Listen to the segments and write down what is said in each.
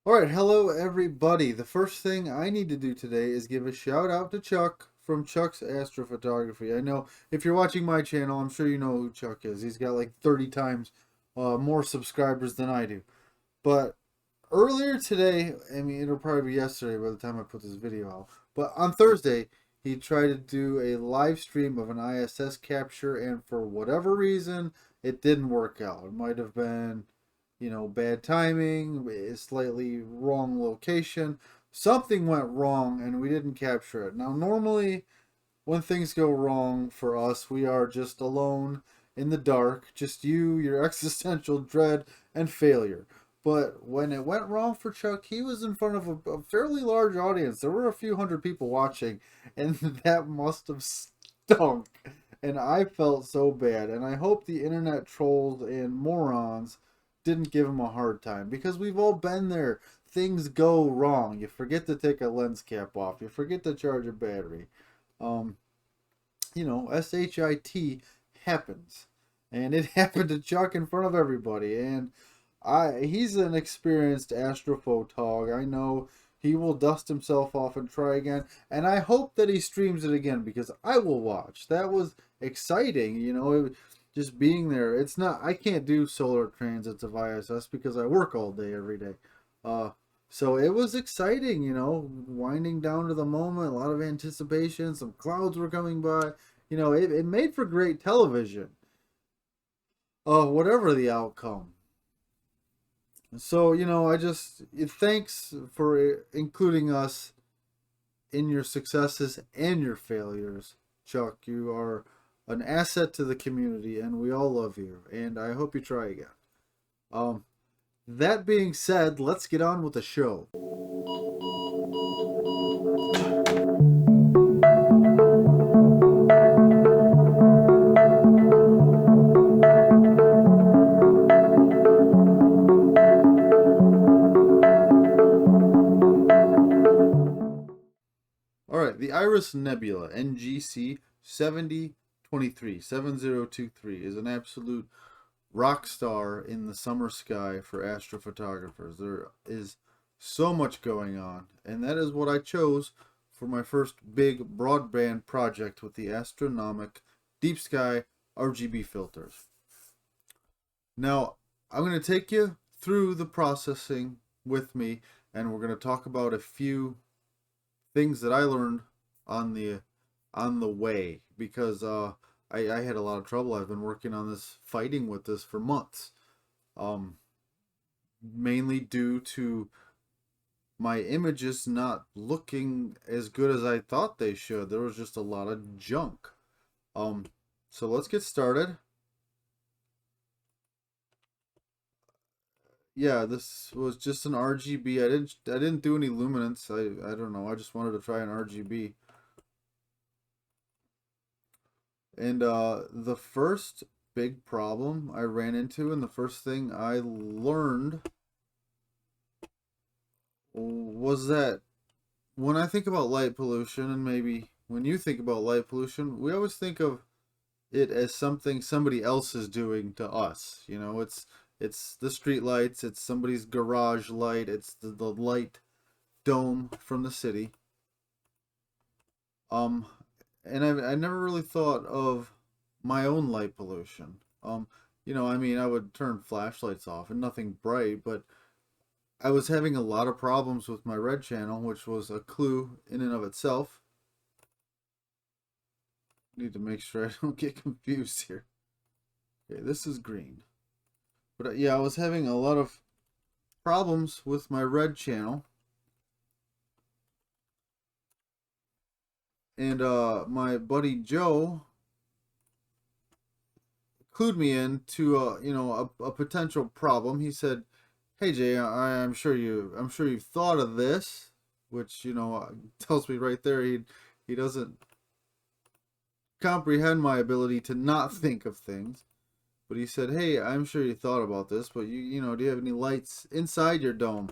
Alright, hello everybody. The first thing I need to do today is give a shout out to Chuck from Chuck's Astrophotography. I know if you're watching my channel, I'm sure you know who Chuck is. He's got like 30 times more subscribers than I do. But earlier today, I mean, it'll probably be yesterday by the time I put this video out, but on Thursday, he tried to do a live stream of an ISS capture, and for whatever reason, it didn't work out. It might have been bad timing, a slightly wrong location. Something went wrong and we didn't capture it. Now, normally, when things go wrong for us, we are just alone in the dark, just you, your existential dread, and failure. But when it went wrong for Chuck, he was in front of a fairly large audience. There were a few hundred people watching, and that must have stunk. And I felt so bad. And I hope the internet trolls and morons didn't give him a hard time because we've all been there. Things go wrong. You forget to take a lens cap off. You forget to charge a battery. Um, SHIT happens. And it happened to Chuck in front of everybody. And he's an experienced astrophotog. I know he will dust himself off and try again. And I hope that he streams it again because I will watch. That was exciting, just being there. It's not, I can't do solar transits of ISS because I work all day every day. So it was exciting, winding down to the moment, a lot of anticipation, some clouds were coming by. It made for great television. Whatever the outcome. So, thanks for including us in your successes and your failures, Chuck. You are an asset to the community, and we all love you. And I hope you try again. Um, that being said, let's get on with the show. All right, the Iris Nebula NGC 7023 is an absolute rock star in the summer sky for astrophotographers. There is so much going on, and that is what I chose for my first big broadband project with the Astronomic Deep Sky RGB filters. Now, I'm going to take you through the processing with me, and we're going to talk about a few things that I learned on the way because I had a lot of trouble. I've been working on this, fighting with this for months, mainly due to my images not looking as good as I thought they should. There was just a lot of junk. So let's get started. Yeah, this was just an RGB. I didn't do any luminance. I don't know. I just wanted to try an RGB. And the first big problem I ran into, and the first thing I learned, was that when I think about light pollution, and maybe when you think about light pollution, we always think of it as something somebody else is doing to us. It's the street lights, it's somebody's garage light, it's the light dome from the city. Um, and I never really thought of my own light pollution. I would turn flashlights off and nothing bright, but I was having a lot of problems with my red channel, which was a clue in and of itself. Need to make sure I don't get confused here. Okay, this is green. But yeah, I was having a lot of problems with my red channel. And my buddy Joe clued me into a potential problem. He said, "Hey Jay, I'm sure you've thought of this," which tells me right there he doesn't comprehend my ability to not think of things. But he said, "Hey, I'm sure you thought about this, but do you have any lights inside your dome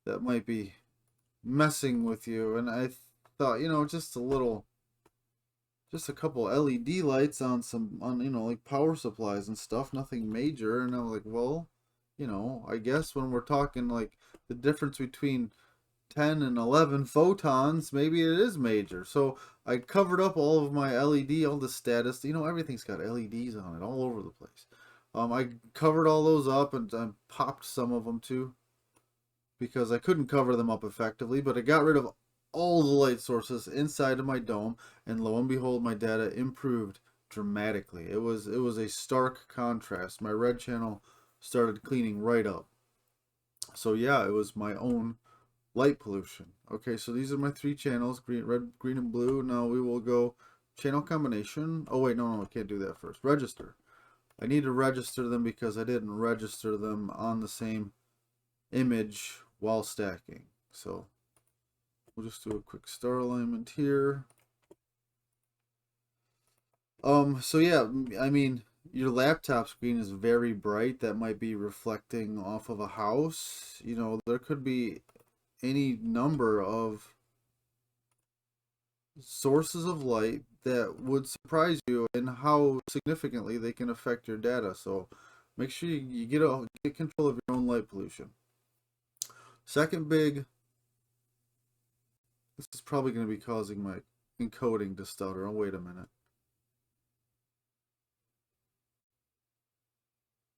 that might be messing with you?" And I thought, just a couple LED lights on like power supplies and stuff, nothing major. And I was like, well, you know, I guess when we're talking like the difference between 10 and 11 photons, maybe it is major. So I covered up all of my LED, all the status. You know, everything's got LEDs on it all over the place. I covered all those up and I popped some of them too because I couldn't cover them up effectively. But I got rid of all the light sources inside of my dome, and lo and behold, my data improved dramatically. It was a stark contrast. My red channel started cleaning right up. So yeah, it was my own light pollution. Okay, so these are my three channels, green, red, green, and blue. Now we will go channel combination. Oh wait, no, I can't do that first. Register. I need to register them because I didn't register them on the same image while stacking. So we'll just do a quick star alignment here. So yeah, I mean, your laptop screen is very bright. That might be reflecting off of a house. You know, there could be any number of sources of light that would surprise you and how significantly they can affect your data. So make sure you get control of your own light pollution. Second big, this is probably going to be causing my encoding to stutter. Oh, wait a minute.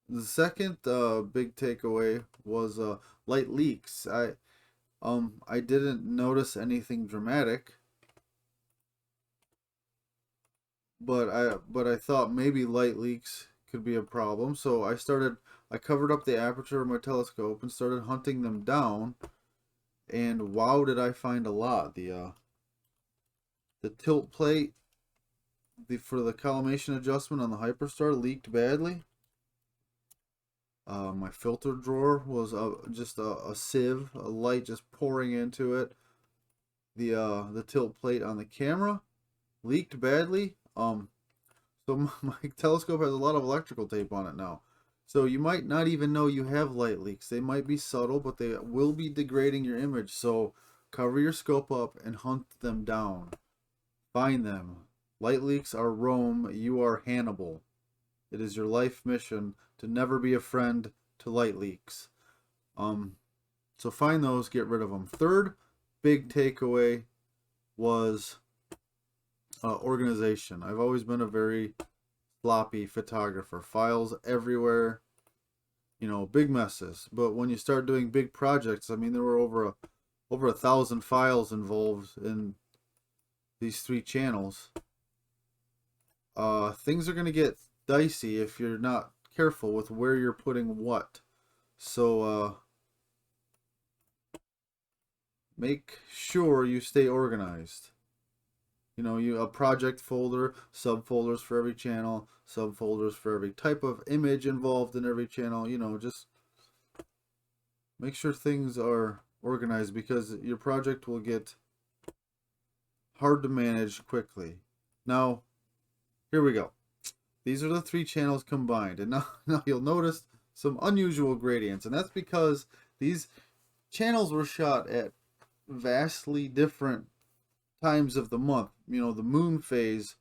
The second big takeaway was light leaks. I didn't notice anything dramatic, but I thought maybe light leaks could be a problem. So I covered up the aperture of my telescope and started hunting them down. And wow, did I find a lot. The tilt plate for the collimation adjustment on the Hyperstar leaked badly. My filter drawer was just a sieve, a light just pouring into it. The tilt plate on the camera leaked badly. So my telescope has a lot of electrical tape on it now. So you might not even know you have light leaks. They might be subtle, but they will be degrading your image. So cover your scope up and hunt them down. Find them. Light leaks are Rome. You are Hannibal. It is your life mission to never be a friend to light leaks. So find those, get rid of them. Third big takeaway was organization. I've always been a very sloppy photographer. Files everywhere, you know, big messes. But when you start doing big projects, I mean, there were over 1,000 files involved in these three channels. Things are going to get dicey if you're not careful with where you're putting what. So make sure you stay organized. You know, a project folder, subfolders for every channel, subfolders for every type of image involved in every channel. You know, just make sure things are organized because your project will get hard to manage quickly. Now, here we go. These are the three channels combined, and now you'll notice some unusual gradients, and that's because these channels were shot at vastly different times of the month. You know, the moon phase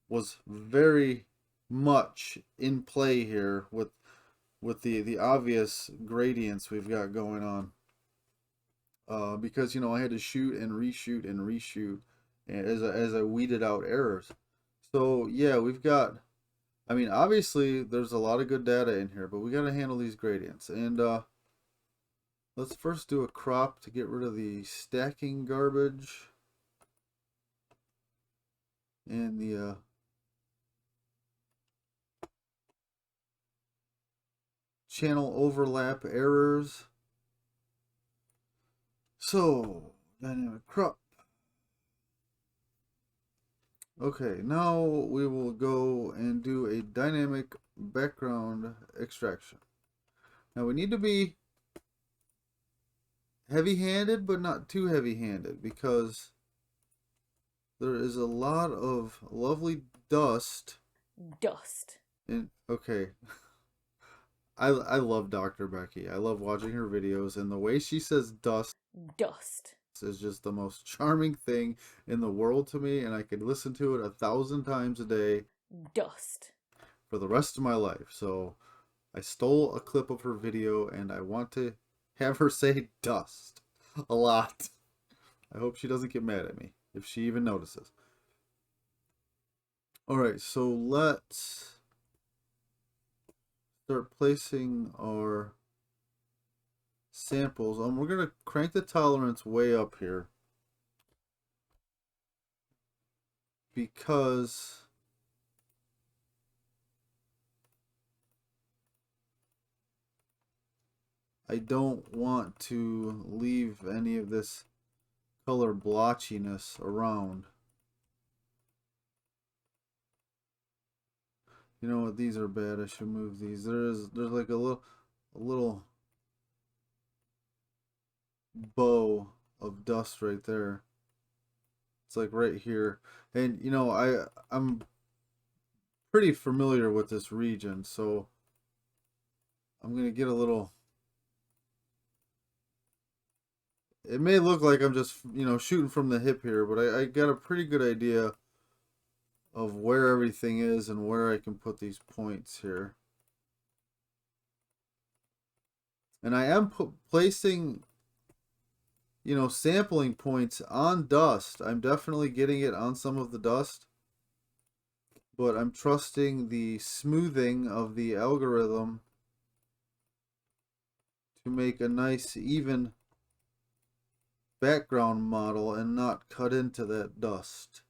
was very much in play here with the obvious gradients we've got going on. Because you know I had to shoot and reshoot and reshoot as I weeded out errors. So yeah, we've got. I mean, obviously there's a lot of good data in here, but we got to handle these gradients. And let's first do a crop to get rid of the stacking garbage and the channel overlap errors. So, dynamic crop. Okay, now we will go and do a dynamic background extraction. Now we need to be heavy-handed, but not too heavy-handed, because there is a lot of lovely dust. Okay. I love Dr. Becky. I love watching her videos, and the way she says dust is just the most charming thing in the world to me, and I could listen to it 1,000 times a day for the rest of my life. So I stole a clip of her video and I want to have her say dust a lot. I hope she doesn't get mad at me, if she even notices. Alright, so let's start placing our samples. We're going to crank the tolerance way up here because I don't want to leave any of this color blotchiness around. You know what? These are bad. I should move these. There's like a little bow of dust right there. It's like right here. And you know, I'm pretty familiar with this region, so I'm gonna get a little. It may look like I'm just, you know, shooting from the hip here, but I got a pretty good idea of where everything is and where I can put these points here. And I am placing, you know, sampling points on dust. I'm definitely getting it on some of the dust, but I'm trusting the smoothing of the algorithm to make a nice, even background model and not cut into that dust.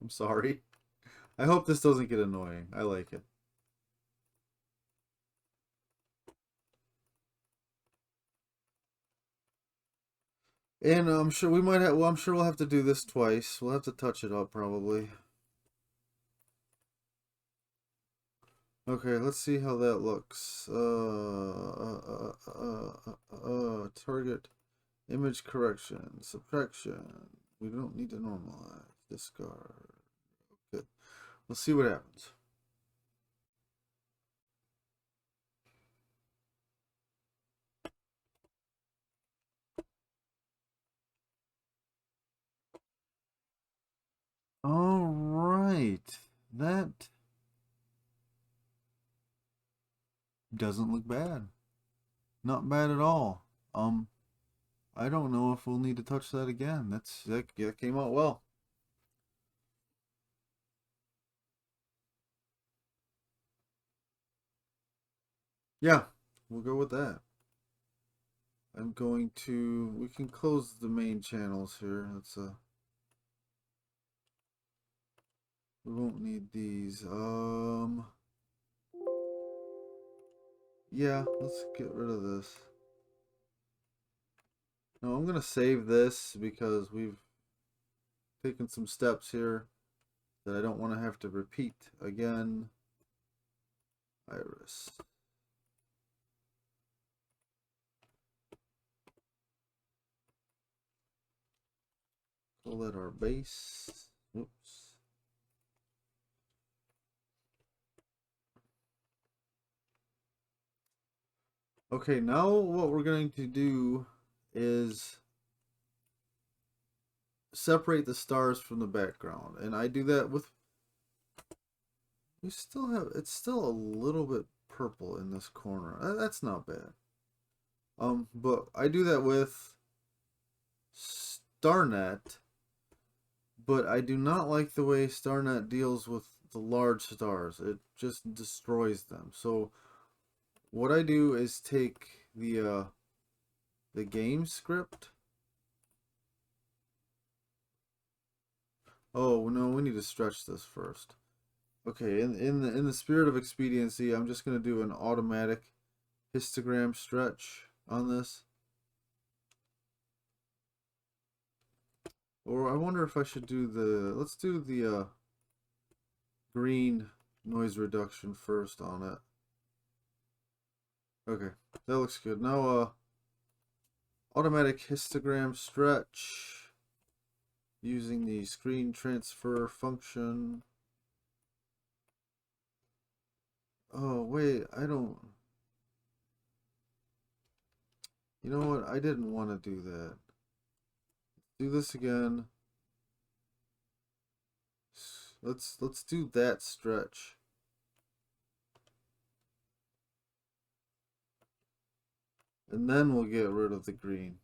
I'm sorry. I hope this doesn't get annoying. I like it. And I'm sure we might have, well, I'm sure we'll have to do this twice. We'll have to touch it up probably. Okay, let's see how that looks. Target image correction, subtraction. We don't need to normalize. Discard. Okay, let's see what happens. All right, that doesn't look bad. Not bad at all. I don't know if we'll need to touch that again. That came out well. Yeah, we'll go with that. I'm going to, we can close the main channels here. We won't need these. Yeah, let's get rid of this. No, I'm gonna save this because we've taken some steps here that I don't want to have to repeat again. Iris. Call that our base. Oops. Okay, now what we're going to do is separate the stars from the background. And I do that with, we still have, it's still a little bit purple in this corner. That's not bad. But I do that with StarNet, but I do not like the way StarNet deals with the large stars. It just destroys them. So what I do is take the game script. Oh no, we need to stretch this first. Okay, in the spirit of expediency, I'm just gonna do an automatic histogram stretch on this. Or I wonder if I should do let's do the green noise reduction first on it. Okay, that looks good. Now automatic histogram stretch using the screen transfer function. Oh wait, I don't, you know what, I didn't want to do that. Do this again. Let's do that stretch. And then we'll get rid of the green.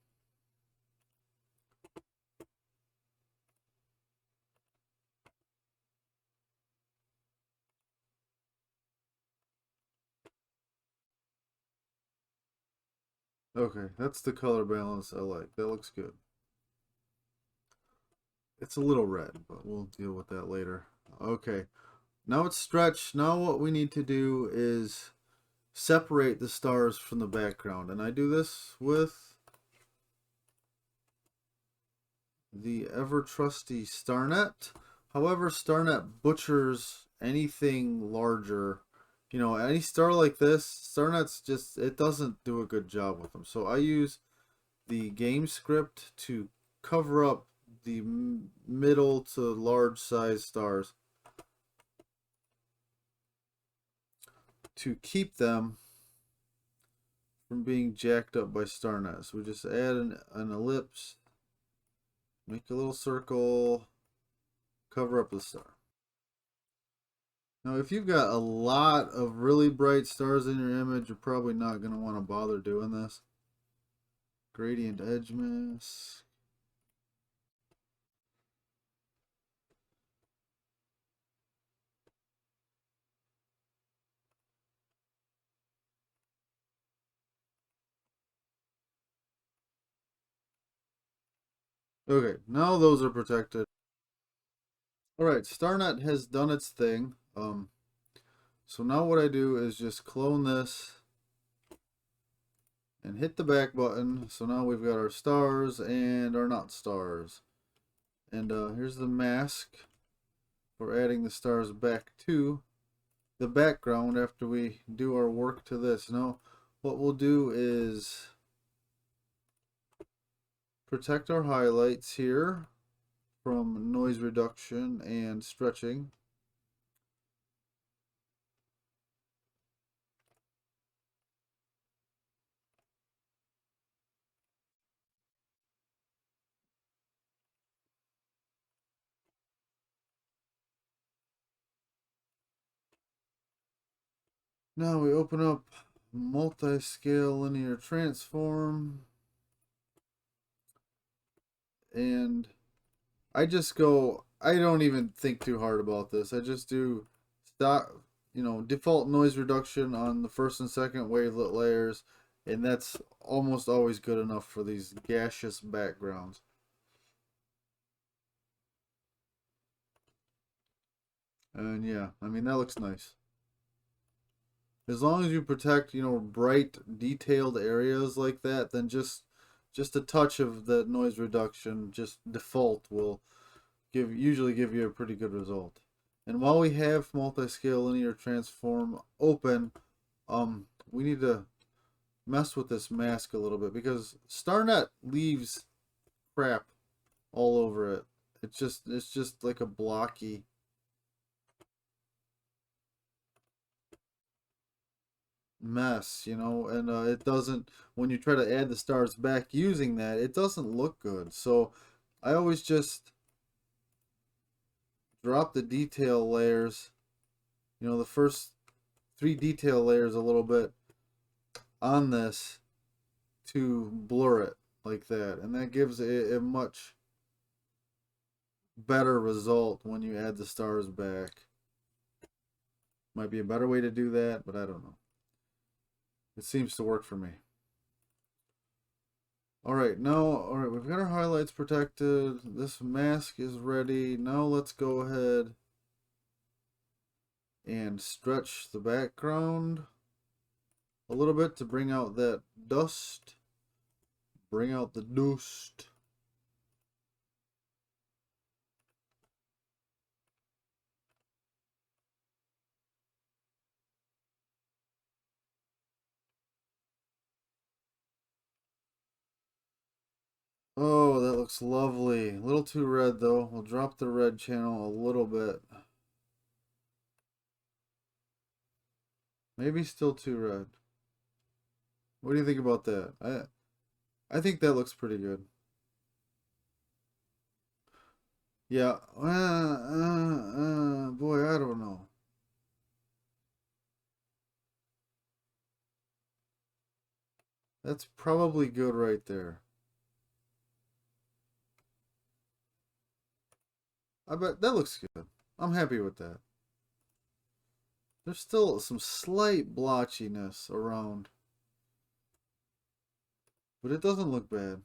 Okay, that's the color balance I like. That looks good. It's a little red, but we'll deal with that later. Okay, now it's stretched. Now what we need to do is separate the stars from the background. And I do this with the ever trusty StarNet. However, StarNet butchers anything larger. You know, any star like this, StarNet's just, it doesn't do a good job with them. So I use the game script to cover up the middle to large size stars to keep them from being jacked up by StarNet. So we just add an ellipse, make a little circle, cover up the star. Now, if you've got a lot of really bright stars in your image, you're probably not going to want to bother doing this. Gradient edge mask. Okay, now those are protected. Alright, StarNet has done its thing. So now what I do is just clone this and hit the back button. So now we've got our stars and our not stars. And here's the mask for adding the stars back to the background after we do our work to this. Now what we'll do is protect our highlights here from noise reduction and stretching. Now we open up multi-scale linear transform, and I just go, I don't even think too hard about this. I just do stop, default noise reduction on the first and second wavelet layers, and that's almost always good enough for these gaseous backgrounds. And yeah, I mean, that looks nice. As long as you protect, bright, detailed areas like that, then just a touch of the noise reduction, just default, will usually give you a pretty good result. And while we have multi-scale linear transform open, we need to mess with this mask a little bit because StarNet leaves crap all over it. It's just like a blocky mess, and it doesn't, when you try to add the stars back using that, it doesn't look good. So I always just drop the detail layers, the first 3 detail layers a little bit on this to blur it like that, and that gives a much better result when you add the stars back. Might be a better way to do that, but I don't know. It seems to work for me. Alright, we've got our highlights protected. This mask is ready. Now let's go ahead and stretch the background a little bit to bring out that dust. Bring out the dust. Oh, that looks lovely. A little too red though. We'll drop the red channel a little bit. Maybe still too red. What do you think about that? I think that looks pretty good. Yeah. Boy, I don't know. That's probably good right there. I bet that looks good. I'm happy with that. There's still some slight blotchiness around, but it doesn't look bad.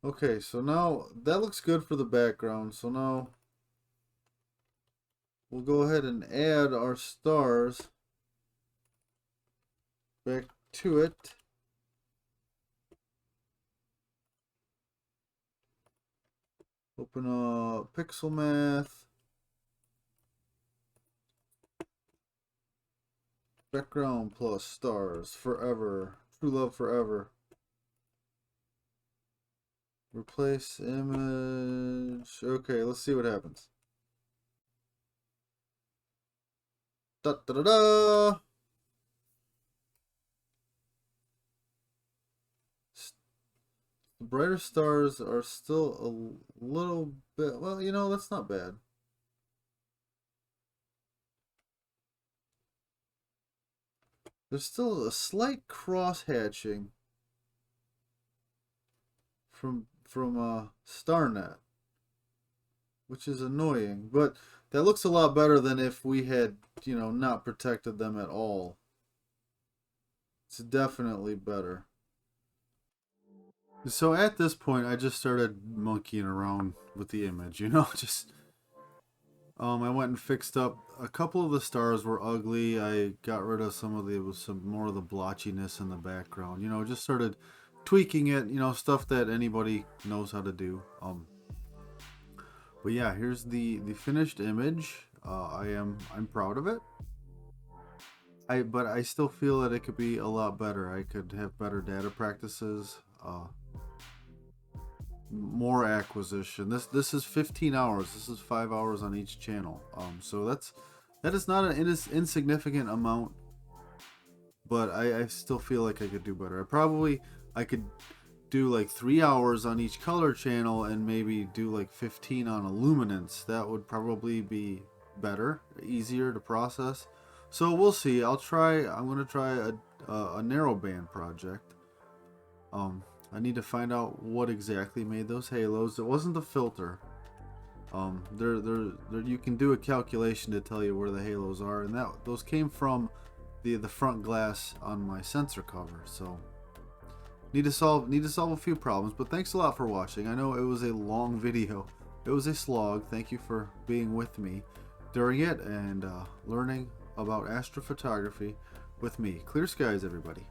Okay, so now that looks good for the background. So now we'll go ahead and add our stars back to it. Open up Pixel Math. Background plus stars forever. True love forever. Replace image. Okay, let's see what happens. Da da da da. The brighter stars are still a little bit. Well, you know, that's not bad. There's still a slight cross hatching from StarNet, which is annoying, but that looks a lot better than if we had, you know, not protected them at all. It's definitely better. So at this point, I just started monkeying around with the image, you know, just I went and fixed up a couple of the stars were ugly. I got rid of some more of the blotchiness in the background, you know, just started tweaking it, you know, stuff that anybody knows how to do. But yeah, here's the finished image. I'm proud of it. But I still feel that it could be a lot better. I could have better data practices, more acquisition. This is 15 hours. This is 5 hours on each channel. So that is not an insignificant amount. But I still feel like I could do better. I could do like 3 hours on each color channel and maybe do like 15 on illuminance. That would probably be better, easier to process. So we'll see. I'm gonna try a narrowband project. I need to find out what exactly made those halos. It wasn't the filter. There you can do a calculation to tell you where the halos are, and those came from the front glass on my sensor cover. So need to solve a few problems. But thanks a lot for watching. I know it was a long video. It was a slog. Thank you for being with me during it and learning about astrophotography with me. Clear skies, everybody.